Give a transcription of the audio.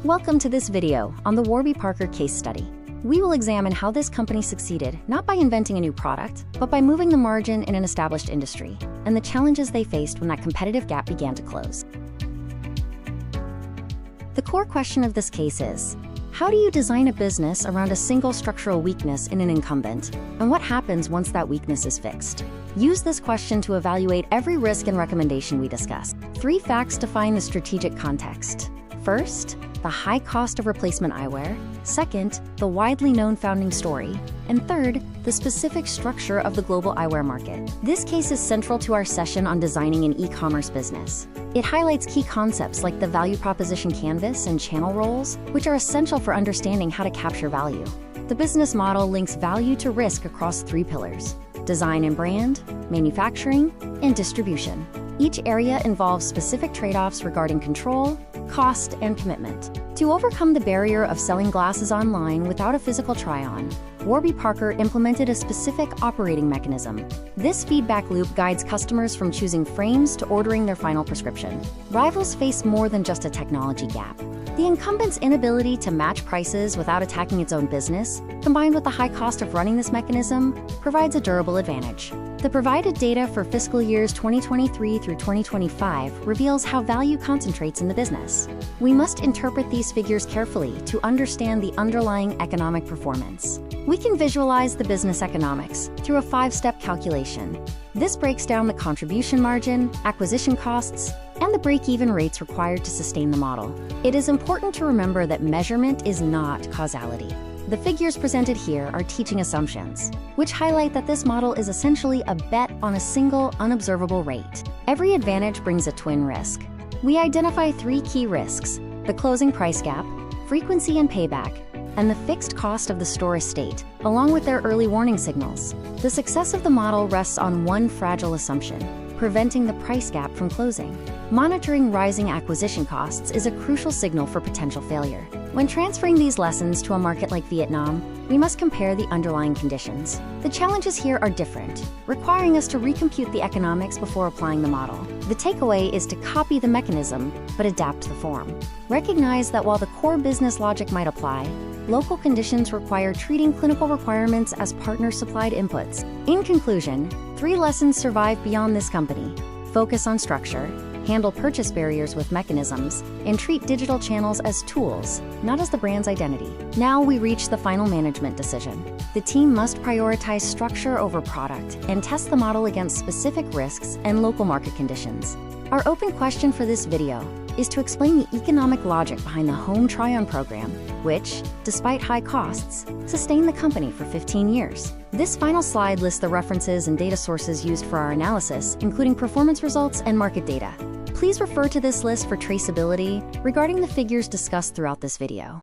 Welcome to this video on the Warby Parker case study. We will examine how this company succeeded not by inventing a new product, but by moving the margin in an established industry, and the challenges they faced when that competitive gap began to close. The core question of this case is, how do you design a business around a single structural weakness in an incumbent, and what happens once that weakness is fixed? Use this question to evaluate every risk and recommendation we discuss. 3 facts define the strategic context. First, the high cost of replacement eyewear. Second, the widely known founding story. And third, the specific structure of the global eyewear market. This case is central to our session on designing an e-commerce business. It highlights key concepts like the value proposition canvas and channel roles, which are essential for understanding how to capture value. The business model links value to risk across 3 pillars: design and brand, manufacturing, and distribution. Each area involves specific trade-offs regarding control, cost, and commitment. To overcome the barrier of selling glasses online without a physical try-on, Warby Parker implemented a specific operating mechanism. This feedback loop guides customers from choosing frames to ordering their final prescription. Rivals face more than just a technology gap. The incumbent's inability to match prices without attacking its own business, combined with the high cost of running this mechanism, provides a durable advantage. The provided data for fiscal years 2023 through 2025 reveals how value concentrates in the business. We must interpret these figures carefully to understand the underlying economic performance. We can visualize the business economics through a 5-step calculation. This breaks down the contribution margin, acquisition costs, and the break-even rates required to sustain the model. It is important to remember that measurement is not causality. The figures presented here are teaching assumptions, which highlight that this model is essentially a bet on a single, unobservable rate. Every advantage brings a twin risk. We identify 3 key risks: the closing price gap, frequency and payback, and the fixed cost of the store estate, along with their early warning signals. The success of the model rests on one fragile assumption: preventing the price gap from closing. Monitoring rising acquisition costs is a crucial signal for potential failure. When transferring these lessons to a market like Vietnam, we must compare the underlying conditions. The challenges here are different, requiring us to recompute the economics before applying the model. The takeaway is to copy the mechanism, but adapt the form. Recognize that while the core business logic might apply, local conditions require treating clinical requirements as partner-supplied inputs. In conclusion, 3 lessons survive beyond this company. Focus on structure, handle purchase barriers with mechanisms, and treat digital channels as tools, not as the brand's identity. Now we reach the final management decision. The team must prioritize structure over product and test the model against specific risks and local market conditions. Our open question for this video is to explain the economic logic behind the home try-on program, which, despite high costs, sustained the company for 15 years. This final slide lists the references and data sources used for our analysis, including performance results and market data. Please refer to this list for traceability regarding the figures discussed throughout this video.